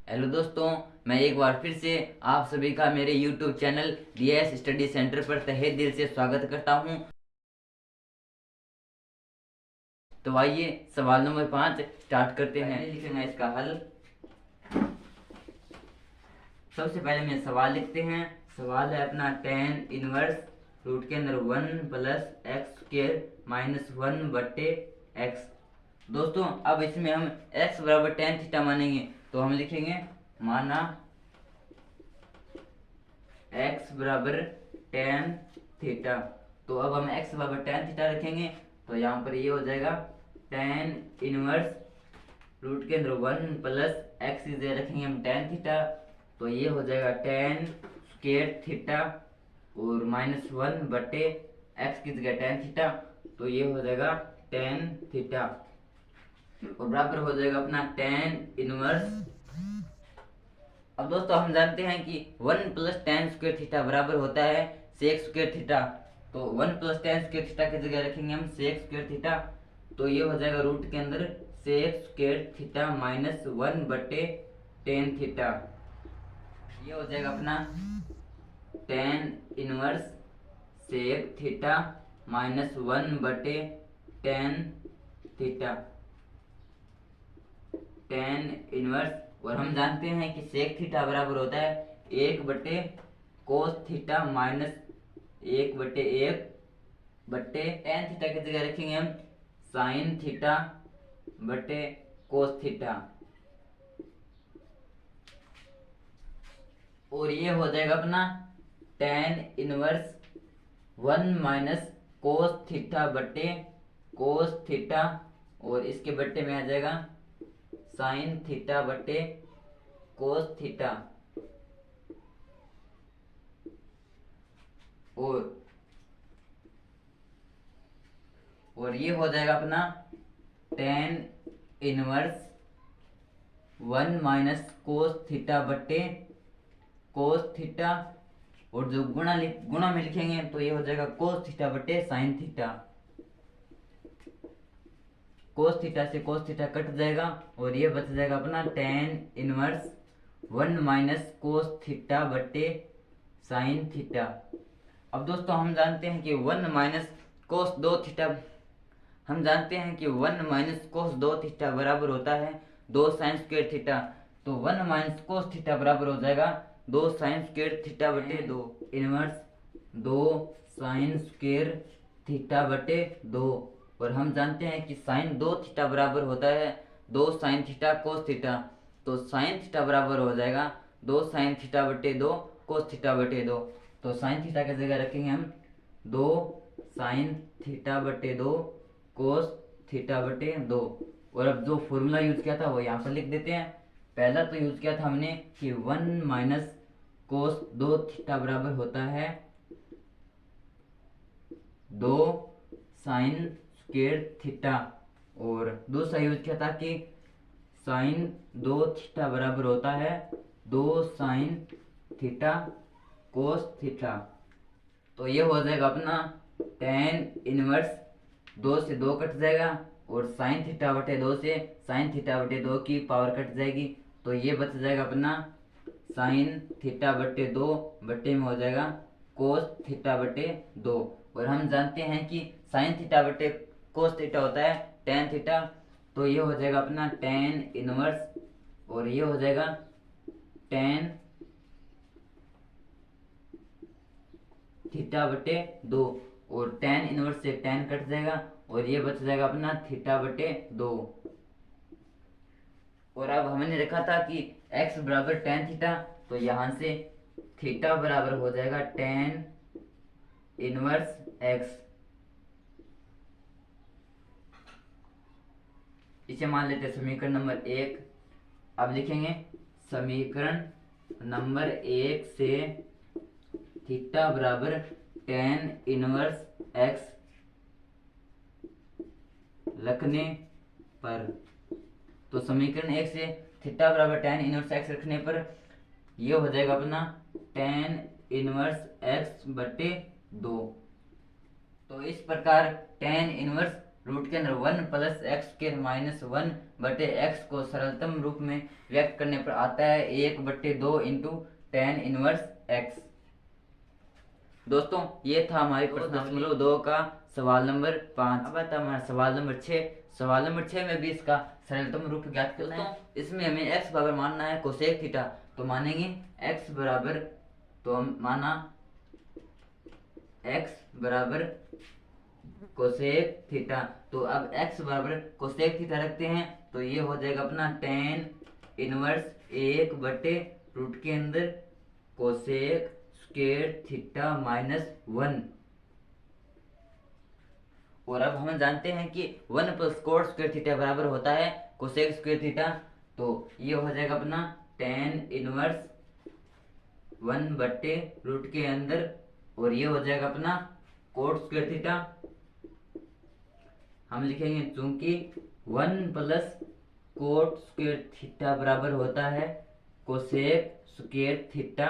Hello दोस्तों, मैं एक बार फिर से आप सभी का मेरे YouTube channel DS study centre पर तहे दिल से स्वागत करता हूं। तो आइए सवाल नंबर 5 स्टार्ट करते हैं। लिखेंगे इसका हल। सबसे पहले मैं सवाल लिखते हैं। सवाल है अपना tan इनवर्स रूट के अंदर 1 प्लस एक्स स्क्र माइनस 1 बट्टे एक्स। दोस्तों अब इसमें हम x बराबर tan थीटा मानेंगे, तो हम लिखेंगे माना x बराबर tan थीटा। तो अब हम x बराबर tan थीटा रखेंगे, तो यहाँ पर ये हो जाएगा tan इनवर्स रूट के अंदर 1 प्लस एक्स इधर रखेंगे हम tan थीटा, तो ये हो जाएगा tan स्क्वायर थीटा और माइनस 1 बटे एक्स की जगह tan थीटा, तो ये हो जाएगा tan थीटा और बराबर हो जाएगा अपना tan इनवर्स। अब दोस्तों हम जानते हैं कि 1 प्लस tan स्क्वायर थीटा बराबर होता है sec स्क्वायर थीटा, तो 1 प्लस tan स्क्वायर थीटा की जगह रखेंगे हम sec स्क्वायर थीटा, तो ये हो जाएगा रूट के अंदर sec स्क्वायर थीटा माइनस 1 बटे tan थीटा। ये हो जाएगा अपना tan inverse sec theta minus 1 बटे tan थीटा। tan इनवर्स, और हम जानते हैं कि sec थीटा बराबर होता है 1 बटे cos थीटा माइनस 1 बटे 1 बटे tan थीटा की जगह रखेंगे हम sin थीटा बटे cos थीटा, और ये हो जाएगा अपना tan inverse 1 minus cos theta बटे cos थीटा, और इसके बट्टे में आ जाएगा sin थीटा बटे cos थीटा, और ये हो जाएगा अपना tan inverse 1 minus cos theta बटे cos थीटा, और जो गुणा में लिखेंगे तो ये हो जाएगा cos थीटा बटे sin थीटा। cos थीटा से cos थीटा कट जाएगा और ये बच जाएगा अपना tan inverse 1 minus cos theta बटे sin थीटा। अब दोस्तों हम जानते हैं कि 1 माइनस cos 2 थीटा, हम जानते हैं कि 1 माइनस cos 2 थीटा बराबर होता है 2 sin स्क्वायर थीटा, तो 1 माइनस cos थीटा बराबर हो जाएगा 2 sin स्क्वायर थीटा बटे 2 इनवर्स 2 sin स्क्वायर थीटा बटे 2, और हम जानते हैं कि sin 2 थीटा बराबर होता है 2 sin थीटा cos थीटा, तो sin थीटा बराबर हो जाएगा 2 sin थीटा बटे 2 cos थीटा बटे 2, तो sin थीटा की जगह रखेंगे हम 2 sin थीटा बटे 2 cos थीटा बटे 2, और अब जो फॉर्मूला यूज किया था वो यहाँ पर लिख देते हैं। पहला तो यूज किया था हमने कि 1 माइनस cos 2 थीटा बराबर होता है 2 sin स्क्वायर थीटा, और दूसरा यूज किया था कि sin 2 थीटा बराबर होता है 2 sin थीटा cos थीटा, तो ये हो जाएगा अपना tan इनवर्स 2 से 2 कट जाएगा, और sin थीटा बटे 2 से sin थीटा बटे 2 की पावर कट जाएगी, तो ये बच जाएगा अपना sin थीटा बटे 2 बटे में हो जाएगा cos थीटा बटे 2, और हम जानते हैं कि sin थीटा बटे cos थीटा होता है tan थीटा, तो ये हो जाएगा अपना tan इनवर्स, और ये हो जाएगा tan थीटा बटे 2, और tan इनवर्स से tan कट जाएगा और ये बच जाएगा अपना थीटा बटे 2। और अब हमने देखा था कि x बराबर tan थीटा, तो यहाँ से थीटा बराबर हो जाएगा tan इनवर्स x। इसे मान लेते हैं समीकरण नंबर 1। अब लिखेंगे समीकरण नंबर 1 से थीटा बराबर tan इनवर्स x रखने पर, तो समीकरण 1 से थीटा बराबर tan इनवर्स x रखने पर ये हो जाएगा अपना tan इनवर्स x बटे 2। तो इस प्रकार tan इनवर्स रूट के अंदर 1 प्लस एक्स स्क्वायर माइनस 1 बटे एक्स को सरलतम रूप में व्यक्त करने पर आता है 1/2 इंटू टेन इनवर्स एक्स। दोस्तों ये था हमारे प्रश्न 2 का सवाल नंबर 5। अब आता है हमारा सवाल नंबर 6। सवाल नंबर 6 में भी इसका सरलतम रूप ज्ञात करना है। इसमें हमें x बराबर मानना है कोसेक थीटा, तो मानेंगे x बराबर, तो हम माना x बराबर कोसेक थीटा। तो अब x बराबर कोसेक थीटा रखते हैं, तो ये हो जाएगा अपना टेन इनवर्स 1/रूट के अंदर कोसेक स्क्वायर थीटा माइनस 1। और अब हम जानते हैं कि 1 प्लस कोट स्क्वायर थीटा बराबर होता है कोसेक स्क्वायर थीटा, तो ये हो जाएगा अपना टेन इनवर्स 1/रूट के अंदर, और ये हो जाएगा अपना कोट स्क्वायर थीटा। हम लिखेंगे चूंकि 1 प्लस कोट स्क्वायर थीटा बराबर होता है कोसेक स्क्वायर थीटा,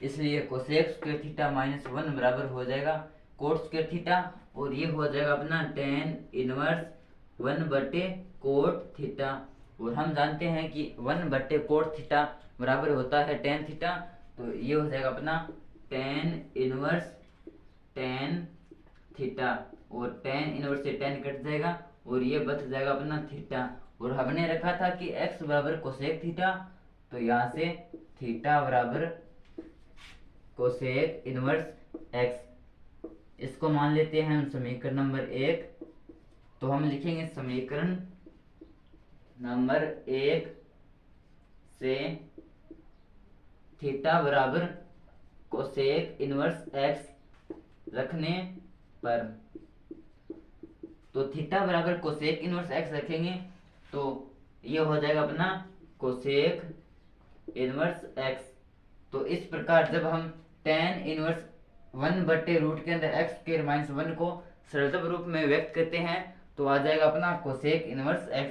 इसलिए कोसेक स्क्वायर थीटा माइनस 1 बराबर हो जाएगा कोट स्क्वायर थीटा, और ये हो जाएगा अपना टेन इनवर्स 1/कोट थीटा। और हम जानते हैं कि 1/कोट थीटा बराबर होता है टेन थीटा, तो ये हो जाएगा अपना टेन इनवर्स टेन थीटा, और टेन इनवर्स से टेन कट जाएगा और ये बच जाएगा अपना थीटा। और हमने रखा था कि x बराबर कोसेक थीटा, तो यहाँ से थीटा बराबर कोसेक इनवर्स x, इसको मान लेते हैं हम समीकरण नंबर 1। तो हम लिखेंगे समीकरण नंबर 1 से थीटा बराबर कोसेक इनवर्स x रखने पर, तो थीटा बराबर कोसेक इनवर्स x रखेंगे, तो ये हो जाएगा अपना कोसेक इनवर्स x। तो इस प्रकार जब हम टेन इनवर्स 1/रूट के अंदर एक्स स्क्वायर माइनस 1 को सरलतम रूप में व्यक्त करते हैं, तो आ जाएगा अपना कोसेक इनवर्स x।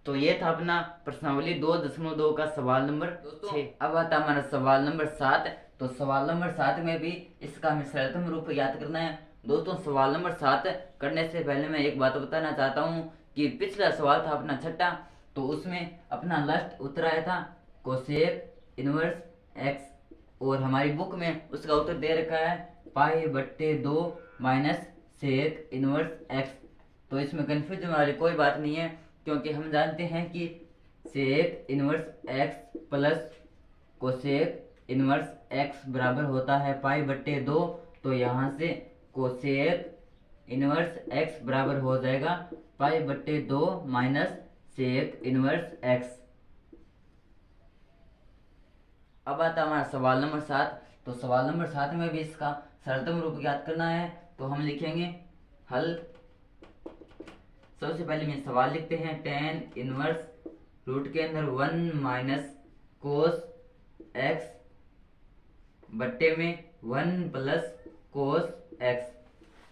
तो ये था अपना प्रश्नावली 2.2 का सवाल नंबर 6। अब आता हमारा सवाल नंबर 7। तो सवाल नंबर 7 में भी इसका हमें सरलतम रूप याद करना है। दोस्तों सवाल नंबर 7 करने से पहले मैं एक बात बताना चाहता हूँ कि पिछला सवाल था अपना 6, तो उसमें अपना लास्ट उत्तर आया था कोसेक इनवर्स x, और हमारी बुक में उसका उत्तर दे रखा है π/2 माइनस सेक इनवर्स x। तो इसमें कन्फ्यूजन वाली कोई बात नहीं है, क्योंकि हम जानते हैं कि सेक इनवर्स x प्लस कोसेक इनवर्स x बराबर होता है π/2। तो यहाँ से कोसेक इनवर्स x बराबर हो जाएगा π/2 माइनस सेक इनवर्स x। अब आता है हमारा सवाल नंबर 7। तो सवाल नंबर 7 में भी इसका सरलतम रूप ज्ञात करना है, तो हम लिखेंगे हल। सबसे पहले में सवाल लिखते हैं टेन इनवर्स रूट के अंदर 1 माइनस कोस x बट्टे में 1 प्लस कोस x।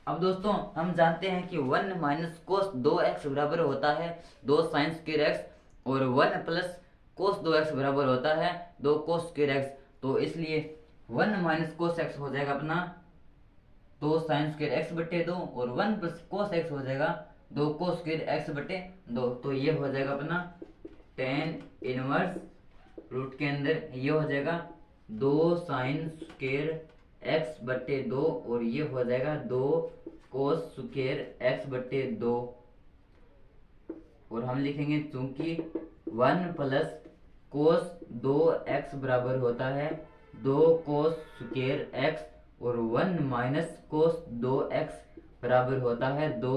अब दोस्तों हम जानते हैं कि 1 माइनस कोस 2x बराबर होता है 2 साइन स्क्वायर x, और 1 प्लस कोस 2x बराबर होता है 2 कोस स्क्वायर x। तो इसलिए 1 माइनस कोस x हो जाएगा अपना 2 साइन स्क्वायर x बटे 2, और 1 प्लस कोस x हो जाएगा 2 कोस स्क्वायर x बटे 2। तो ये हो जाएगा अपना टेन इनवर्स रूट के अंदर ये हो जाएगा 2 साइन स्क्वायर x बटे 2, और ये हो जाएगा 2 कोस स्क्वायर x बटे 2। और हम लिखेंगे चूंकि 1 प्लस कोस 2x बराबर होता है 2 कोस स्क्वायर x, और 1 माइनस कोस 2x बराबर होता है 2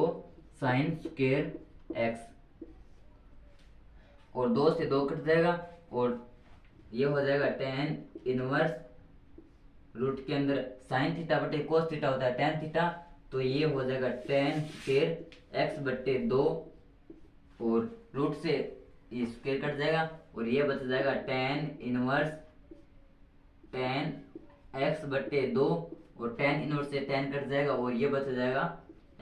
साइन स्क्वायर x, और 2 से 2 कट जाएगा, और ये हो जाएगा टेन इनवर्स रूट के अंदर साइन थीटा बटे कोस थीटा होता है टेन थीटा, तो ये हो जाएगा टेन स्क्वायर x बटे 2, और रूट से ये स्क्वायर कट जाएगा, और ये बच जाएगा टेन इनवर्स टेन x बटे 2, और टेन इनवर्स से टेन कट जाएगा, और ये बच जाएगा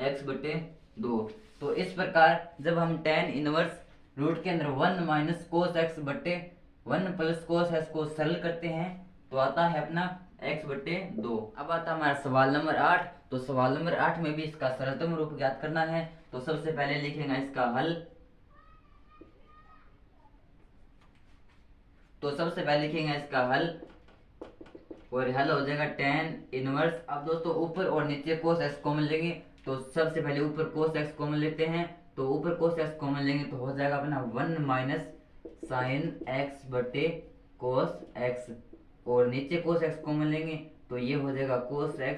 x बटे 2। तो इस प्रकार जब हम टेन इनवर्स रूट के अंदर 1 माइनस कोस x बटे 1 प्लस कोस x को सरल करते हैं, तो आता है अपना x बटे 2। अब आता है हमारा सवाल नंबर 8। तो सवाल नंबर 8 में भी इसका सरलतम रूप ज्ञात करना है। तो सबसे पहले लिखेंगे इसका हल। और हल हो जाएगा tan इनवर्स। अब दोस्तों ऊपर और नीचे cos x कॉमन लेंगे, तो सबसे पहले ऊपर cos x कॉमन लेते हैं। तो ऊपर cos x कॉमन लेंगे तो हो जाएगा अपना 1 माइनस साइन x बटे cos x, और नीचे cos x कॉमन लेंगे तो ये हो जाएगा cos x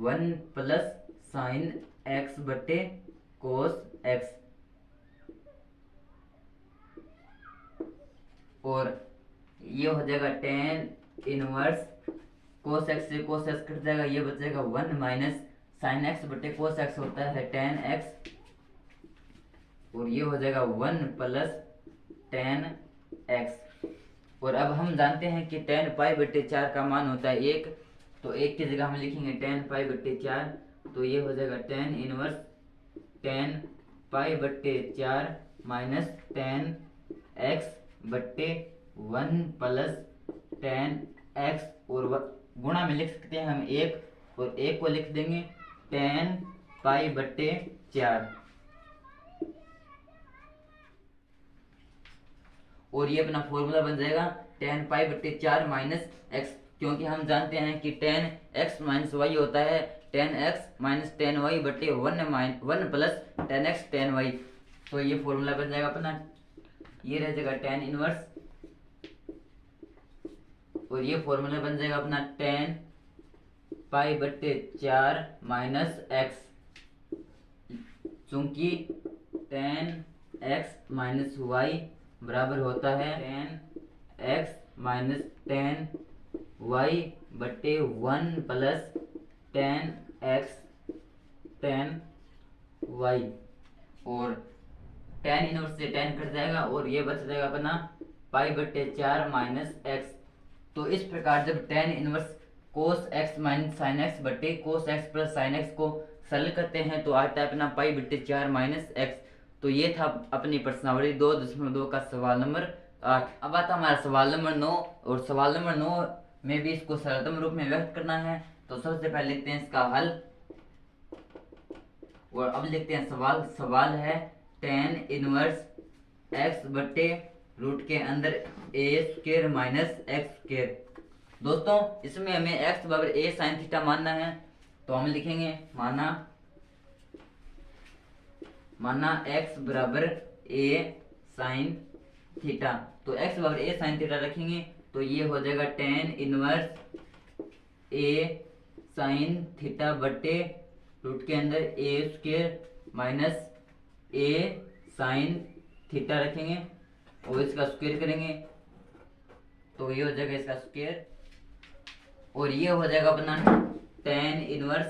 1 plus sine x बटे cos x, और ये हो जाएगा tan इनवर्स cos x से cos x कट जाएगा, ये बचेगा 1 माइनस साइन x बटे cos x होता है tan x, और ये हो जाएगा 1 प्लस tan x। और अब हम जानते हैं कि tan पाई बटे 4 का मान होता है 1, तो 1 की जगह हम लिखेंगे tan पाई बटे 4, तो ये हो जाएगा tan इनवर्स tan पाई बटे 4 माइनस tan x बटे 1 प्लस tan x, और गुणा में लिख सकते हैं हम 1, और 1 को लिख देंगे tan पाई बटे 4, और ये अपना फॉर्मूला बन जाएगा tan पाई बटे 4 माइनस x, क्योंकि हम जानते हैं कि tan x माइनस वाई होता है tan x minus tan y बटे 1 plus tan x tan y, तो ये फॉर्मूला बन जाएगा अपना, ये रह जाएगा tan इनवर्स, और ये फॉर्मूला बन जाएगा अपना tan पाई बटे 4 माइनस x, चूंकि tan x माइनस y बराबर होता है tan x minus tan y बटे 1 plus tan x tan y, और tan इनवर्स से tan कट जाएगा और ये बच जाएगा अपना पाई बटे 4 माइनस x। तो इस प्रकार जब tan inverse cos x minus sine x बटे cos x plus sine x को सरल करते हैं तो आता है अपना पाई बटे 4 माइनस x। तो ये था अपनी प्रश्नावली 2.2 का सवाल नंबर 8। अब आता हमारा सवाल नंबर 9, और सवाल नंबर 9 में भी इसको सरलतम रूप में व्यक्त करना है। तो सबसे पहले लिखते हैं इसका हल, और अब लिखते हैं सवाल है tan इनवर्स x बटे रूट के अंदर a square minus x square. दोस्तों इसमें हमें x बराबर a साइन थीटा मानना है, तो हम लिखेंगे माना x बराबर a साइन थीटा, तो x बराबर a साइन थीटा रखेंगे तो ये हो जाएगा tan inverse a sine theta बटे रूट के अंदर a square minus a sine theta रखेंगे और इसका स्क्वायर करेंगे तो ये हो जाएगा इसका स्क्वायर, और ये हो जाएगा अपना tan inverse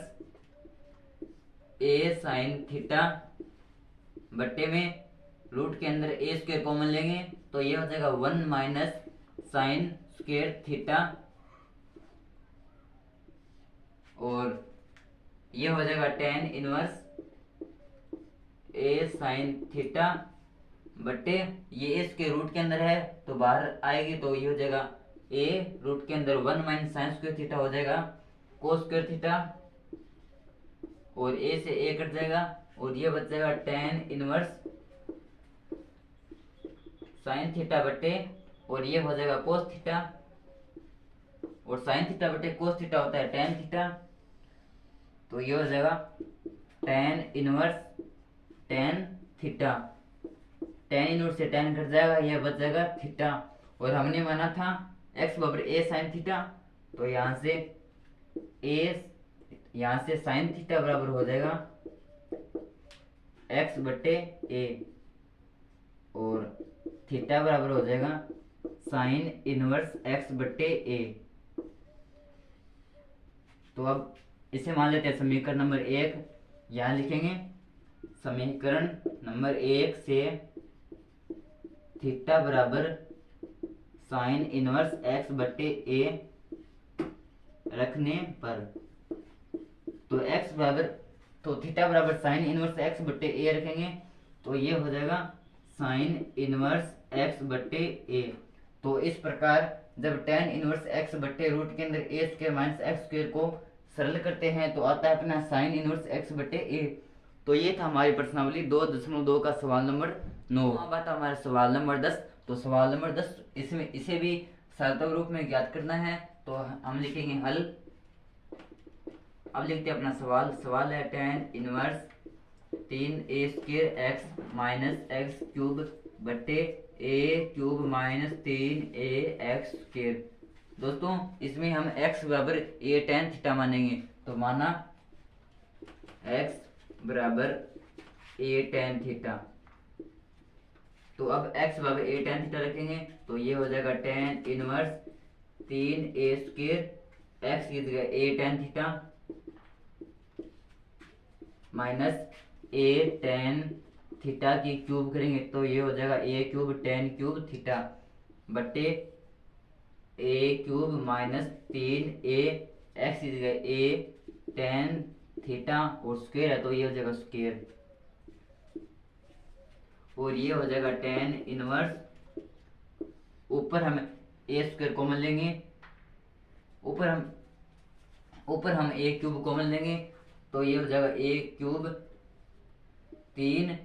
a sine theta बट्टे में रूट के अंदर a स्क्वायर कॉमन लेंगे तो ये हो जाएगा 1 माइनस साइन स्क्वायर थीटा, और ये हो जाएगा tan inverse a sine theta बट्टे ये a स्क्वायर रूट के अंदर है तो बाहर आएगी तो ये हो जाएगा a रूट के अंदर 1 माइनस साइन स्क्वायर थीटा हो जाएगा कोस स्क्वायर थीटा, और a से a कट जाएगा और ये बच जाएगा tan इनवर्स साइन थीटा बटे, और ये हो जाएगा कोस थीटा, और साइन थीटा बटे कोस थीटा होता है tan थीटा, तो ये हो जाएगा tan inverse tan theta. tan inverse से tan कट जाएगा, यह बच जाएगा थीटा, और हमने माना था x बराबर a साइन थीटा, तो यहाँ से साइन थीटा बराबर हो जाएगा x बटे a, और थीटा बराबर हो जाएगा साइन इनवर्स x बटे a। तो अब इसे मान लेते हैं समीकरण नंबर 1, यहाँ लिखेंगे समीकरण नंबर 1 से थीटा बराबर साइन इनवर्स x बटे a रखने पर, तो थीटा बराबर साइन इनवर्स x बटे a रखेंगे तो ये हो जाएगा साइन इनवर्स x बटे a। तो इस प्रकार जब tan इनवर्स x बटे रूट के अंदर a square minus x square को सरल करते हैं तो आता है अपना साइन इनवर्स x बटे a। तो ये था हमारी प्रश्नावली 2.2 का सवाल नंबर 9। अब आता हमारा सवाल नंबर 10। तो सवाल नंबर 10 इसमें इसे भी सरलता रूप में ज्ञात करना है। तो हम लिखेंगे हल। अब लिखते हैं अपना सवाल है tan inverse 3a² x minus x cube बटे a³ माइनस 3ax²। दोस्तों इसमें हम x बराबर a tan थीटा मानेंगे। तो माना x बराबर a tan थीटा। तो अब x बराबर a tan थीटा रखेंगे तो ये हो जाएगा tan इनवर्स 3a² x की जगह a tan theta minus a tan theta की क्यूब करेंगे तो ये हो जाएगा a³ tan क्यूब थीटा बटे a³ माइनस 3a x की जगह a tan थीटा और स्क्वायर है तो ये हो जाएगा स्क्वायर और ये हो जाएगा tan इनवर्स। ऊपर हम a² कॉमन लेंगे, ऊपर हम a³ कॉमन लेंगे तो ये हो जाएगा a³ 3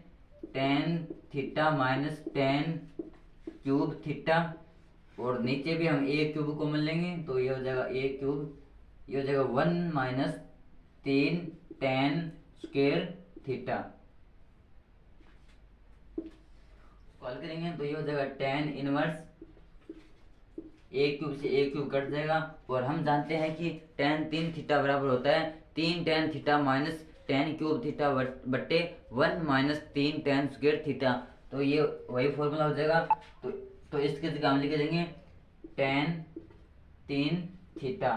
tan theta minus tan cube theta और नीचे भी हम a³ कॉमन लेंगे तो ये हो जाएगा a³, ये हो जाएगा 1 minus 3 tan square theta. Call करेंगे तो ये हो जाएगा tan इनवर्स a³ से a³ कट जाएगा और हम जानते हैं कि tan 3 थीटा बराबर होता है 3 tan theta minus tan cube theta बट्टे 1 माइनस 3 tan स्क्वायर थीटा। तो ये वही फॉर्मूला हो जाएगा। तो इसके जगह हम लिख देंगे tan 3 थीटा।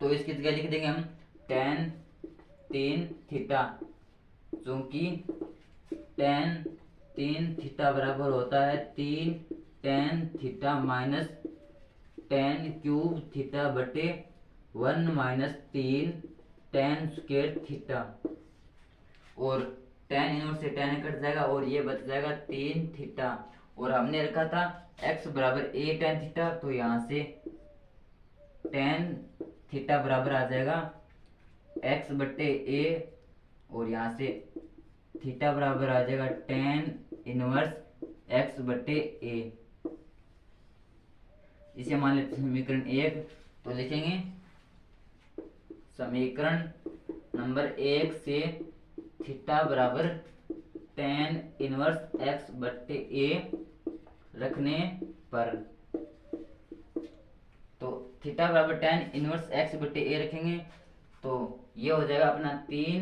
तो इसकी जगह लिख देंगे हम tan 3 थीटा क्योंकि tan 3 थीटा बराबर होता है 3 tan theta minus tan cube theta बटे 1 माइनस 3 tan स्क्वायर थीटा और tan इनवर्स से tan कट जाएगा और ये बच जाएगा 3 थीटा और हमने रखा था x बराबर a tan थीटा तो यहाँ से tan थीटा बराबर आ जाएगा x बटे a और यहाँ से थीटा बराबर आ जाएगा tan इनवर्स x बटे a। इसे मान लेते हैं समीकरण 1। तो लिखेंगे समीकरण नंबर 1 से थीटा बराबर tan इनवर्स x बटे a रखने पर तो थीटा बराबर tan इनवर्स x बटे a रखेंगे तो ये हो जाएगा अपना 3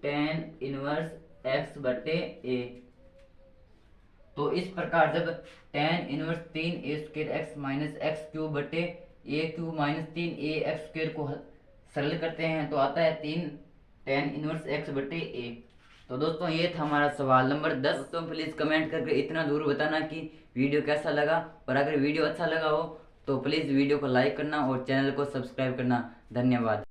tan इनवर्स x बटे a। तो इस प्रकार जब tan inverse 3a² x minus x cube बटे a³ माइनस 3ax² को सरल करते हैं तो आता है 3 tan इनवर्स x बटे a। तो दोस्तों ये था हमारा सवाल नंबर 10। दोस्तों प्लीज़ कमेंट करके इतना जरूर बताना कि वीडियो कैसा लगा और अगर वीडियो अच्छा लगा हो तो प्लीज़ वीडियो को लाइक करना और चैनल को सब्सक्राइब करना। धन्यवाद।